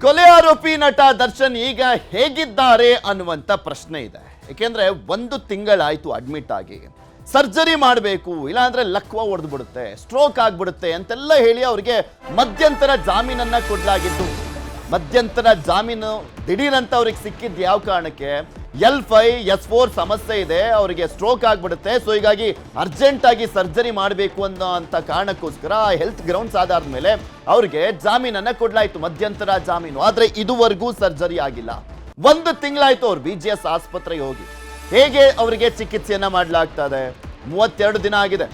ಕೊಲೆ ಆರೋಪಿ ನಟ ದರ್ಶನ್ ಈಗ ಹೇಗಿದ್ದಾರೆ ಅನ್ನುವಂತ ಪ್ರಶ್ನೆ ಇದೆ. ಯಾಕೆಂದ್ರೆ 1 ತಿಂಗಳಾಯ್ತು ಅಡ್ಮಿಟ್ ಆಗಿ, ಸರ್ಜರಿ ಮಾಡಬೇಕು ಇಲ್ಲಾಂದ್ರೆ ಲಕ್ವ ಹೊಡೆದು ಬಿಡುತ್ತೆ, ಸ್ಟ್ರೋಕ್ ಆಗ್ಬಿಡುತ್ತೆ ಅಂತೆಲ್ಲ ಹೇಳಿ ಅವರಿಗೆ ಮಧ್ಯಂತರ ಜಾಮೀನನ್ನ ಕೊಡಲಾಗಿತ್ತು. ಮಧ್ಯಂತರ ಜಾಮೀನು ದಿಢೀರಂತ ಅವ್ರಿಗೆ ಸಿಕ್ಕಿದ್ದು ಯಾವ ಕಾರಣಕ್ಕೆ? L5S4 ಸಮಸ್ಯೆ ಇದೆ, ಅವರಿಗೆ ಸ್ಟ್ರೋಕ್ ಆಗ್ಬಿಡುತ್ತೆ, ಸೊ ಹೀಗಾಗಿ ಅರ್ಜೆಂಟ್ ಆಗಿ ಸರ್ಜರಿ ಮಾಡಬೇಕು ಅನ್ನೋ ಅಂತ ಕಾರಣಕ್ಕೋಸ್ಕರ ಹೆಲ್ತ್ ಗ್ರೌಂಡ್ಸ್ ಆಧಾರದ ಮೇಲೆ ಅವ್ರಿಗೆ ಜಾಮೀನನ್ನ ಕೊಡ್ಲಾಯ್ತು, ಮಧ್ಯಂತರ ಜಾಮೀನು. ಆದ್ರೆ ಇದುವರೆಗೂ ಸರ್ಜರಿ ಆಗಿಲ್ಲ. 1 ತಿಂಗಳಾಯ್ತು ಅವ್ರು BGS ಆಸ್ಪತ್ರೆಗೆ ಹೋಗಿ. ಹೇಗೆ ಅವರಿಗೆ ಚಿಕಿತ್ಸೆಯನ್ನ ಮಾಡಲಾಗ್ತಾ ಇದೆ? 32 ದಿನ ಆಗಿದೆ.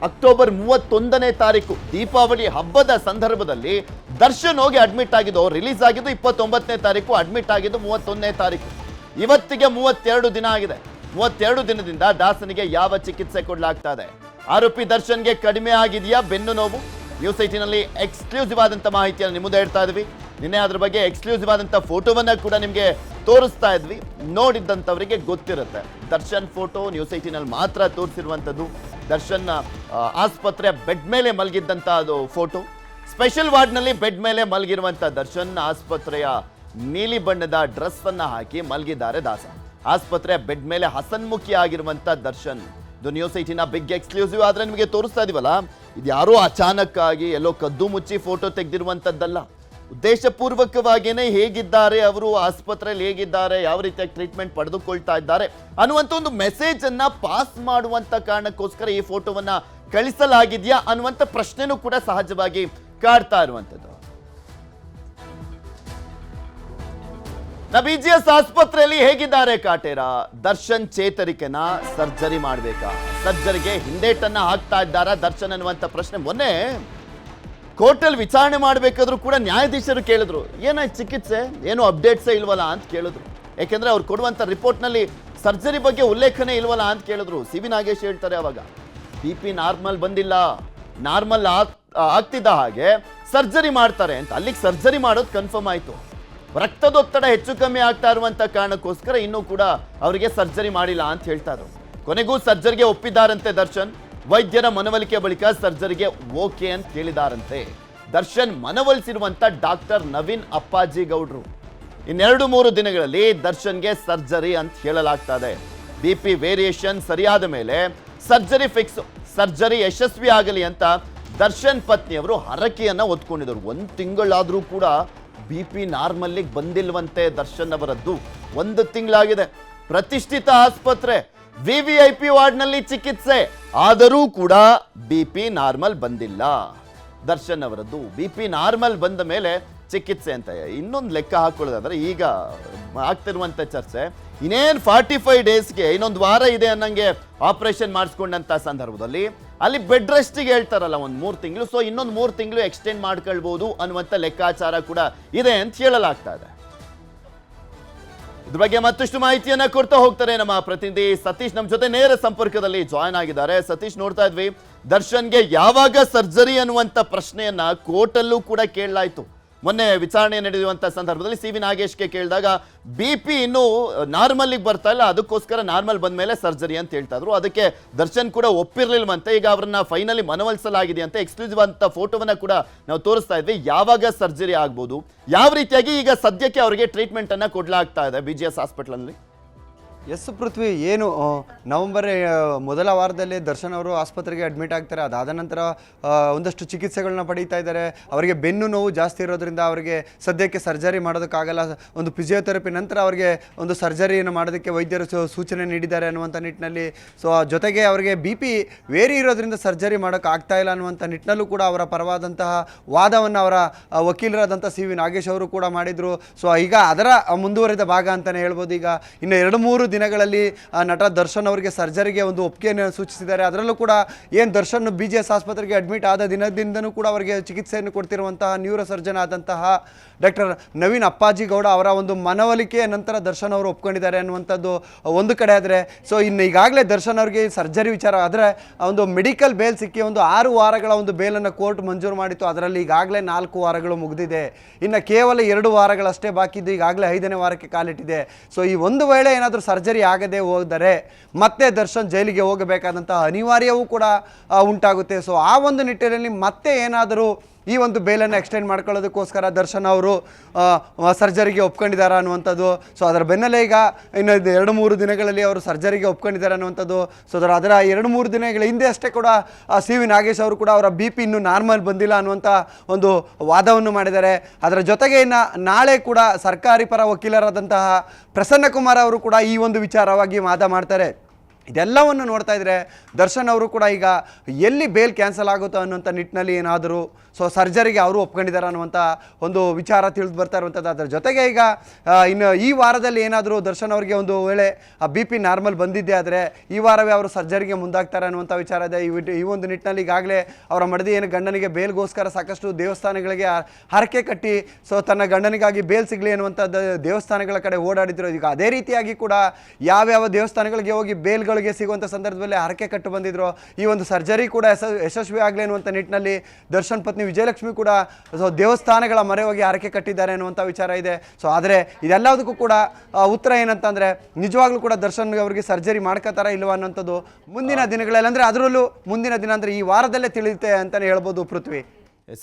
ಅಕ್ಟೋಬರ್ 31ನೇ ತಾರೀಕು ದೀಪಾವಳಿ ಹಬ್ಬದ ಸಂದರ್ಭದಲ್ಲಿ ದರ್ಶನ್ ಹೋಗಿ ಅಡ್ಮಿಟ್ ಆಗಿದ್ದು. ಅವ್ರು ರಿಲೀಸ್ ಆಗಿದ್ದು 29ನೇ ತಾರೀಕು, ಅಡ್ಮಿಟ್ ಆಗಿದ್ದು 31ನೇ ತಾರೀಕು. ಇವತ್ತಿಗೆ 32 ದಿನ ಆಗಿದೆ. 32 ದಿನದಿಂದ ದಾಸನಿಗೆ ಯಾವ ಚಿಕಿತ್ಸೆ ಕೊಡಲಾಗ್ತಾ ಇದೆ? ಆರೋಪಿ ದರ್ಶನ್ಗೆ ಕಡಿಮೆ ಆಗಿದೆಯಾ ಬೆನ್ನು ನೋವು? ನ್ಯೂಸ್ 18ನಲ್ಲಿ ಎಕ್ಸ್ಕ್ಲೂಸಿವ್ ಆದಂಥ ಮಾಹಿತಿಯನ್ನು ನಿಮ್ಮ ಮುಂದೆ ಇಡ್ತಾ ಇದ್ವಿ. ನಿನ್ನೆ ಅದ್ರ ಬಗ್ಗೆ ಎಕ್ಸ್ಕ್ಲೂಸಿವ್ ಆದಂಥ ಫೋಟೋವನ್ನ ಕೂಡ ನಿಮಗೆ ತೋರಿಸ್ತಾ ಇದ್ವಿ. ನೋಡಿದ್ದಂಥವರಿಗೆ ಗೊತ್ತಿರುತ್ತೆ. ದರ್ಶನ್ ಫೋಟೋ ನ್ಯೂಸ್ 18ನಲ್ಲಿ ಮಾತ್ರ ತೋರಿಸಿರುವಂಥದ್ದು. ದರ್ಶನ್ ಆಸ್ಪತ್ರೆ ಬೆಡ್ ಮೇಲೆ ಮಲಗಿದ್ದಂಥ ಅದು ಫೋಟೋ. ಸ್ಪೆಷಲ್ ವಾರ್ಡ್ನಲ್ಲಿ ಬೆಡ್ ಮೇಲೆ ಮಲಗಿರುವಂಥ ದರ್ಶನ್ ಆಸ್ಪತ್ರೆಯ ನೀಲಿ ಬಣ್ಣದ ಡ್ರೆಸ್ ಅನ್ನ ಹಾಕಿ ಮಲಗಿದ್ದಾರೆ ದಾಸ. ಆಸ್ಪತ್ರೆ ಬೆಡ್ ಮೇಲೆ ಹಸನ್ಮುಖಿ ಆಗಿರುವಂತ ದರ್ಶನ್. ಇದು ನ್ಯೂಸ್ 18ನ ಬಿಗ್ ಎಕ್ಸ್ಕ್ಲೂಸಿವ್. ಆದ್ರೆ ನಿಮಗೆ ತೋರಿಸ್ತಾ ಇದೀವಲ್ಲ, ಇದು ಯಾರೋ ಅಚಾನಕ್ ಆಗಿ ಎಲ್ಲೋ ಕದ್ದು ಮುಚ್ಚಿ ಫೋಟೋ ತೆಗೆದಿರುವಂತದ್ದಲ್ಲ. ಉದ್ದೇಶಪೂರ್ವಕವಾಗಿಯೇ ಹೇಗಿದ್ದಾರೆ ಅವರು, ಆಸ್ಪತ್ರೆಯಲ್ಲಿ ಹೇಗಿದ್ದಾರೆ, ಯಾವ ರೀತಿಯಾಗಿ ಟ್ರೀಟ್ಮೆಂಟ್ ಪಡೆದುಕೊಳ್ತಾ ಇದ್ದಾರೆ ಅನ್ನುವಂಥ ಒಂದು ಮೆಸೇಜ್ ಅನ್ನ ಪಾಸ್ ಮಾಡುವಂತ ಕಾರಣಕ್ಕೋಸ್ಕರ ಈ ಫೋಟೋವನ್ನ ಕಳಿಸಲಾಗಿದೆಯಾ ಅನ್ನುವಂಥ ಪ್ರಶ್ನೆನೂ ಕೂಡ ಸಹಜವಾಗಿ ಕಾಡ್ತಾ ಇರುವಂತದ್ದು. BGS ಆಸ್ಪತ್ರೆಯಲ್ಲಿ ಹೇಗಿದ್ದಾರೆ ಕಾಟೇರ? ದರ್ಶನ್ ಚೇತರಿಕೆನ ಸರ್ಜರಿ ಮಾಡಬೇಕಾ? ಸರ್ಜರಿಗೆ ಹಿಂದೇಟನ್ನ ಹಾಕ್ತಾ ಇದ್ದಾರಾ ದರ್ಶನ್ ಅನ್ನುವಂಥ ಪ್ರಶ್ನೆ ಮೊನ್ನೆ ಕೋರ್ಟಲ್ಲಿ ವಿಚಾರಣೆ ಮಾಡಬೇಕಾದ್ರೂ ಕೂಡ ನ್ಯಾಯಾಧೀಶರು ಕೇಳಿದ್ರು, ಏನಾಯ್ತು ಚಿಕಿತ್ಸೆ, ಏನು ಅಪ್ಡೇಟ್ಸೇ ಇಲ್ವಲ್ಲ ಅಂತ ಕೇಳಿದ್ರು. ಯಾಕೆಂದ್ರೆ ಅವ್ರು ಕೊಡುವಂಥ ರಿಪೋರ್ಟ್ನಲ್ಲಿ ಸರ್ಜರಿ ಬಗ್ಗೆ ಉಲ್ಲೇಖನೇ ಇಲ್ವಲ್ಲ ಅಂತ ಕೇಳಿದ್ರು. CV ನಾಗೇಶ್ ಹೇಳ್ತಾರೆ, ಅವಾಗ BP ನಾರ್ಮಲ್ ಬಂದಿಲ್ಲ, ನಾರ್ಮಲ್ ಆಗ್ತಿದ್ದ ಹಾಗೆ ಸರ್ಜರಿ ಮಾಡ್ತಾರೆ ಅಂತ. ಅಲ್ಲಿಗೆ ಸರ್ಜರಿ ಮಾಡೋದು ಕನ್ಫರ್ಮ್ ಆಯ್ತು. ರಕ್ತದೊತ್ತಡ ಹೆಚ್ಚು ಕಮ್ಮಿ ಆಗ್ತಾ ಇರುವಂತ ಕಾರಣಕ್ಕೋಸ್ಕರ ಇನ್ನೂ ಕೂಡ ಅವರಿಗೆ ಸರ್ಜರಿ ಮಾಡಿಲ್ಲ ಅಂತ ಹೇಳ್ತಾ ಇದ್ರು. ಕೊನೆಗೂ ಸರ್ಜರಿಗೆ ಒಪ್ಪಿದ್ದಾರಂತೆ ದರ್ಶನ್. ವೈದ್ಯರ ಮನವೊಲಿಕೆ ಬಳಿಕ ಸರ್ಜರಿಗೆ ಓಕೆ ಅಂತ ಹೇಳಿದಾರಂತೆ. ದರ್ಶನ್ ಮನವೊಲಿಸಿರುವಂತ ಡಾಕ್ಟರ್ ನವೀನ್ ಅಪ್ಪಾಜಿ ಗೌಡ್ರು. 2-3 ದಿನಗಳಲ್ಲಿ ದರ್ಶನ್ಗೆ ಸರ್ಜರಿ ಅಂತ ಹೇಳಲಾಗ್ತಾ ಇದೆ. BP ವೇರಿಯೇಷನ್ ಸರಿಯಾದ ಮೇಲೆ ಸರ್ಜರಿ ಫಿಕ್ಸ್, ಸರ್ಜರಿ ಯಶಸ್ವಿ ಆಗಲಿ ಅಂತ ದರ್ಶನ್ ಪತ್ನಿಯವರು ಹರಕೆಯನ್ನ ಹೊತ್ಕೊಂಡಿದ್ರು. 1 ತಿಂಗಳಾದ್ರೂ ಕೂಡ BP ನಾರ್ಮಲ್ಲಿಗೆ ಬಂದಿಲ್ವಂತೆ ದರ್ಶನ್ ಅವರದ್ದು. 1 ತಿಂಗಳಾಗಿದೆ. ಪ್ರತಿಷ್ಠಿತ ಆಸ್ಪತ್ರೆ, VVIP ವಾರ್ಡ್ನಲ್ಲಿ ಚಿಕಿತ್ಸೆ ಆದರೂ ಕೂಡ BP ನಾರ್ಮಲ್ ಬಂದಿಲ್ಲ ದರ್ಶನ್ ಅವರದ್ದು. BP ನಾರ್ಮಲ್ ಬಂದ ಮೇಲೆ ಚಿಕಿತ್ಸೆ ಅಂತ ಇನ್ನೊಂದು ಲೆಕ್ಕ ಹಾಕೊಳ್ಳೋದಾದ್ರೆ, ಈಗ ಆಗ್ತಿರುವಂತ ಚರ್ಚೆ ಇನ್ನೇನು 45 ಡೇಸ್ಗೆ ಇನ್ನೊಂದು ವಾರ ಇದೆ ಅನ್ನಂಗೆ ಆಪರೇಷನ್ ಮಾಡಿಸ್ಕೊಂಡಂತ ಸಂದರ್ಭದಲ್ಲಿ ಅಲ್ಲಿ ಬೆಡ್ ರೆಸ್ಟಿಗೆ ಹೇಳ್ತಾರಲ್ಲ 3 ತಿಂಗಳು, ಸೊ ಇನ್ನೊಂದು 3 ತಿಂಗಳು ಎಕ್ಸ್ಟೆಂಡ್ ಮಾಡ್ಕೊಳ್ಬಹುದು ಅನ್ನುವಂಥ ಲೆಕ್ಕಾಚಾರ ಕೂಡ ಇದೆ ಅಂತ ಹೇಳಲಾಗ್ತಾ ಇದೆ. ಇದ್ರ ಬಗ್ಗೆ ಮತ್ತಷ್ಟು ಮಾಹಿತಿಯನ್ನ ಕೊಡ್ತಾ ಹೋಗ್ತಾರೆ ನಮ್ಮ ಪ್ರತಿನಿಧಿ ಸತೀಶ್. ನಮ್ಮ ಜೊತೆ ನೇರ ಸಂಪರ್ಕದಲ್ಲಿ ಜಾಯ್ನ್ ಆಗಿದ್ದಾರೆ. ಸತೀಶ್, ನೋಡ್ತಾ ಇದ್ವಿ ದರ್ಶನ್ಗೆ ಯಾವಾಗ ಸರ್ಜರಿ ಅನ್ನುವಂಥ ಪ್ರಶ್ನೆಯನ್ನ ಕೋರ್ಟಲ್ಲೂ ಕೂಡ ಕೇಳಲಾಯ್ತು. ಮೊನ್ನೆ ವಿಚಾರಣೆ ನಡೆಯುವಂಥ ಸಂದರ್ಭದಲ್ಲಿ CV ನಾಗೇಶ್ಗೆ ಕೇಳಿದಾಗ BP ಇನ್ನೂ ನಾರ್ಮಲ್ಲಿಗೆ ಬರ್ತಾ ಇಲ್ಲ, ಅದಕ್ಕೋಸ್ಕರ ನಾರ್ಮಲ್ ಬಂದ ಮೇಲೆ ಸರ್ಜರಿ ಅಂತ ಹೇಳ್ತಾ ಇದ್ರು. ಅದಕ್ಕೆ ದರ್ಶನ್ ಕೂಡ ಒಪ್ಪಿರ್ಲಿಲ್ವಂತೆ. ಈಗ ಅವರನ್ನ ಫೈನಲಿ ಮನವೊಲಿಸಲಾಗಿದೆ ಅಂತ ಎಕ್ಸ್ಕ್ಲೂಸಿವ್ ಅಂತ ಫೋಟೋವನ್ನ ಕೂಡ ನಾವು ತೋರಿಸ್ತಾ ಇದ್ವಿ. ಯಾವಾಗ ಸರ್ಜರಿ ಆಗ್ಬೋದು, ಯಾವ ರೀತಿಯಾಗಿ ಈಗ ಸದ್ಯಕ್ಕೆ ಅವರಿಗೆ ಟ್ರೀಟ್ಮೆಂಟ್ ಅನ್ನ ಕೊಡ್ಲಾಗ್ತಾ ಇದೆ BGS ಹಾಸ್ಪಿಟಲ್? ಎಸ್ ಪೃಥ್ವಿ, ಏನು ನವೆಂಬರ್ ಮೊದಲ ವಾರದಲ್ಲಿ ದರ್ಶನ್ ಅವರು ಆಸ್ಪತ್ರೆಗೆ ಅಡ್ಮಿಟ್ ಆಗ್ತಾರೆ. ಅದಾದ ನಂತರ ಒಂದಷ್ಟು ಚಿಕಿತ್ಸೆಗಳನ್ನ ಪಡೀತಾ ಇದ್ದಾರೆ. ಅವರಿಗೆ ಬೆನ್ನು ನೋವು ಜಾಸ್ತಿ ಇರೋದ್ರಿಂದ ಅವರಿಗೆ ಸದ್ಯಕ್ಕೆ ಸರ್ಜರಿ ಮಾಡೋದಕ್ಕಾಗಲ್ಲ. ಒಂದು ಫಿಸಿಯೋಥೆರಪಿ ನಂತರ ಅವರಿಗೆ ಒಂದು ಸರ್ಜರಿಯನ್ನು ಮಾಡೋದಕ್ಕೆ ವೈದ್ಯರು ಸೂಚನೆ ನೀಡಿದ್ದಾರೆ ಅನ್ನುವಂಥ ನಿಟ್ಟಿನಲ್ಲಿ. ಸೊ ಜೊತೆಗೆ ಅವರಿಗೆ BP ವೇರಿ ಇರೋದ್ರಿಂದ ಸರ್ಜರಿ ಮಾಡೋಕ್ಕಾಗ್ತಾ ಇಲ್ಲ ಅನ್ನುವಂಥ ನಿಟ್ಟಿನಲ್ಲೂ ಕೂಡ ಅವರ ಪರವಾದಂತಹ ವಾದವನ್ನು ಅವರ ವಕೀಲರಾದಂಥ CV ನಾಗೇಶ್ ಅವರು ಕೂಡ ಮಾಡಿದರು. ಸೊ ಈಗ ಅದರ ಮುಂದುವರಿದ ಭಾಗ ಅಂತಲೇ ಹೇಳ್ಬೋದು. ಈಗ ಇನ್ನು 2-3 ದಿನಗಳಲ್ಲಿ ನಟ ದರ್ಶನ್ ಅವರಿಗೆ ಸರ್ಜರಿಗೆ ಒಂದು ಒಪ್ಪಿಗೆಯನ್ನು ಸೂಚಿಸಿದ್ದಾರೆ. ಅದರಲ್ಲೂ ಕೂಡ ಏನು ದರ್ಶನ್ BGS ಆಸ್ಪತ್ರೆಗೆ ಅಡ್ಮಿಟ್ ಆದ ದಿನದಿಂದನೂ ಕೂಡ ಅವರಿಗೆ ಚಿಕಿತ್ಸೆಯನ್ನು ಕೊಡ್ತಿರುವಂತಹ ನ್ಯೂರೋ ಸರ್ಜನ್ ಆದಂತಹ ಡಾಕ್ಟರ್ ನವೀನ್ ಅಪ್ಪಾಜಿ ಗೌಡ ಅವರ ಒಂದು ಮನವೊಲಿಕೆಯ ನಂತರ ದರ್ಶನ್ ಅವರು ಒಪ್ಕೊಂಡಿದ್ದಾರೆ ಅನ್ನುವಂಥದ್ದು ಒಂದು ಕಡೆ. ಆದರೆ ಸೊ ಇನ್ನು ಈಗಾಗಲೇ ದರ್ಶನ್ ಅವರಿಗೆ ಸರ್ಜರಿ ವಿಚಾರ ಆದರೆ ಒಂದು ಮೆಡಿಕಲ್ ಬೇಲ್ ಸಿಕ್ಕಿ ಒಂದು 6 ವಾರಗಳ ಒಂದು ಬೇಲನ್ನು ಕೋರ್ಟ್ ಮಂಜೂರು ಮಾಡಿತ್ತು. ಅದರಲ್ಲಿ ಈಗಾಗಲೇ 4 ವಾರಗಳು ಮುಗಿದಿದೆ. ಇನ್ನು ಕೇವಲ 2 ವಾರಗಳಷ್ಟೇ ಬಾಕಿ ಇದ್ದು ಈಗಾಗಲೇ 5ನೇ ವಾರಕ್ಕೆ ಕಾಲಿಟ್ಟಿದೆ. ಸೊ ಈ ಒಂದು ವೇಳೆ ಏನಾದರೂ ಸರ್ಜರಿ ಆಗದೆ ಹೋದರೆ ಮತ್ತೆ ದರ್ಶನ್ ಜೈಲಿಗೆ ಹೋಗಬೇಕಾದಂತಹ ಅನಿವಾರ್ಯವೂ ಕೂಡ ಉಂಟಾಗುತ್ತೆ. ಸೊ ಆ ಒಂದು ನಿಟ್ಟಿನಲ್ಲಿ ಮತ್ತೆ ಏನಾದರೂ ಈ ಒಂದು ಬೇಲನ್ನು ಎಕ್ಸ್ಟೆಂಡ್ ಮಾಡ್ಕೊಳ್ಳೋದಕ್ಕೋಸ್ಕರ ದರ್ಶನ್ ಅವರು ಸರ್ಜರಿಗೆ ಒಪ್ಕೊಂಡಿದ್ದಾರೆ ಅನ್ನುವಂಥದ್ದು. ಸೊ ಅದರ ಬೆನ್ನಲ್ಲೇ ಈಗ ಇನ್ನು 2-3 ದಿನಗಳಲ್ಲಿ ಅವರು ಸರ್ಜರಿಗೆ ಒಪ್ಕೊಂಡಿದ್ದಾರೆ ಅನ್ನುವಂಥದ್ದು. ಸೊ ಅದರ 2-3 ದಿನಗಳ ಹಿಂದೆ ಅಷ್ಟೇ ಕೂಡ ಸಿ ವಿ ನಾಗೇಶ್ ಅವರು ಕೂಡ ಅವರ ಬಿ ಪಿ ಇನ್ನೂ ನಾರ್ಮಲ್ ಬಂದಿಲ್ಲ ಅನ್ನುವಂಥ ಒಂದು ವಾದವನ್ನು ಮಾಡಿದ್ದಾರೆ. ಅದರ ಜೊತೆಗೆ ಇನ್ನು ನಾಳೆ ಕೂಡ ಸರ್ಕಾರಿ ಪರ ವಕೀಲರಾದಂತಹ ಪ್ರಸನ್ನ ಕುಮಾರ್ ಅವರು ಕೂಡ ಈ ಒಂದು ವಿಚಾರವಾಗಿ ವಾದ ಮಾಡ್ತಾರೆ. ಇದೆಲ್ಲವನ್ನು ನೋಡ್ತಾ ಇದ್ರೆ ದರ್ಶನ್ ಅವರು ಕೂಡ ಈಗ ಎಲ್ಲಿ ಬೇಲ್ ಕ್ಯಾನ್ಸಲ್ ಆಗುತ್ತೋ ಅನ್ನುವಂಥ ನಿಟ್ಟಿನಲ್ಲಿ ಏನಾದರೂ ಸೊ ಸರ್ಜರಿಗೆ ಅವರು ಒಪ್ಕೊಂಡಿದ್ದಾರೆ ಅನ್ನುವಂಥ ಒಂದು ವಿಚಾರ ತಿಳಿದು ಬರ್ತಾ ಇರುವಂಥದ್ದು. ಅದರ ಜೊತೆಗೆ ಈಗ ಇನ್ನು ಈ ವಾರದಲ್ಲಿ ಏನಾದರೂ ದರ್ಶನ್ ಅವರಿಗೆ ಒಂದು ವೇಳೆ ಆ ಬಿ ಪಿ ನಾರ್ಮಲ್ ಬಂದಿದ್ದೇ ಆದರೆ ಈ ವಾರವೇ ಅವರು ಸರ್ಜರಿಗೆ ಮುಂದಾಗ್ತಾರೆ ಅನ್ನುವಂಥ ವಿಚಾರ ಇದೆ. ಈ ಒಂದು ನಿಟ್ಟಿನಲ್ಲಿ ಈಗಾಗಲೇ ಅವರ ಮಡದಿ ಏನು ಗಂಡನಿಗೆ ಬೇಲ್ಗೋಸ್ಕರ ಸಾಕಷ್ಟು ದೇವಸ್ಥಾನಗಳಿಗೆ ಹರಕೆ ಕಟ್ಟಿ ಸೊ ತನ್ನ ಗಂಡನಿಗಾಗಿ ಬೇಲ್ ಸಿಗಲಿ ಅನ್ನುವಂಥದ್ದು ದೇವಸ್ಥಾನಗಳ ಕಡೆ ಓಡಾಡಿದ್ರು. ಈಗ ಅದೇ ರೀತಿಯಾಗಿ ಕೂಡ ಯಾವ್ಯಾವ ದೇವಸ್ಥಾನಗಳಿಗೆ ಹೋಗಿ ಬೇಲ್ಗಳಿಗೆ ಸಿಗುವಂಥ ಸಂದರ್ಭದಲ್ಲಿ ಹರಕೆ ಕಟ್ಟು ಬಂದಿದ್ರು. ಈ ಒಂದು ಸರ್ಜರಿ ಕೂಡ ಯಶಸ್ವಿ ಆಗಲಿ ಅನ್ನುವಂಥ ನಿಟ್ಟಿನಲ್ಲಿ ದರ್ಶನ್ ಪತ್ನಿ ವಿಜಯಲಕ್ಷ್ಮಿ ಕೂಡ ಸೊ ದೇವಸ್ಥಾನಗಳ ಮೊರೆ ಹೋಗಿ ಹರಕೆ ಕಟ್ಟಿದ್ದಾರೆ ಅನ್ನುವಂಥ ವಿಚಾರ ಇದೆ. ಸೊ ಆದರೆ ಇದೆಲ್ಲದಕ್ಕೂ ಕೂಡ ಉತ್ತರ ಏನಂತಂದರೆ ನಿಜವಾಗ್ಲೂ ಕೂಡ ದರ್ಶನ್ ಅವರಿಗೆ ಸರ್ಜರಿ ಮಾಡ್ಕೋತಾರ ಇಲ್ವಾ ಅನ್ನೋಂಥದ್ದು ಮುಂದಿನ ದಿನಗಳಲ್ಲಿ, ಅಂದರೆ ಅದರಲ್ಲೂ ಮುಂದಿನ ದಿನ ಅಂದರೆ ಈ ವಾರದಲ್ಲೇ ತಿಳಿಯುತ್ತೆ ಅಂತಲೇ ಹೇಳ್ಬೋದು ಪೃಥ್ವಿ.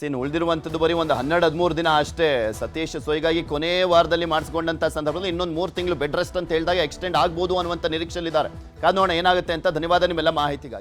ಇನ್ನು ಉಳಿದಿರುವಂಥದ್ದು ಬರೀ ಒಂದು 12-13 ದಿನ ಅಷ್ಟೇ ಸತೀಶ್. ಸೊ ಹೀಗಾಗಿ ಕೊನೆ ವಾರದಲ್ಲಿ ಮಾಡಿಸ್ಕೊಂಡಂಥ ಸಂದರ್ಭದಲ್ಲಿ ಇನ್ನೊಂದು 3 ತಿಂಗಳು ಬೆಡ್ ರೆಸ್ಟ್ ಅಂತ ಹೇಳಿದಾಗ ಎಕ್ಸ್ಟೆಂಡ್ ಆಗ್ಬೋದು ಅನ್ನುವಂಥ ನಿರೀಕ್ಷೆಯಲ್ಲಿದ್ದಾರೆ. ಕಾದ್ ನೋಡೋಣ ಏನಾಗುತ್ತೆ ಅಂತ. ಧನ್ಯವಾದ ನಿಮ್ಮೆಲ್ಲ ಮಾಹಿತಿಗಾಗಿ.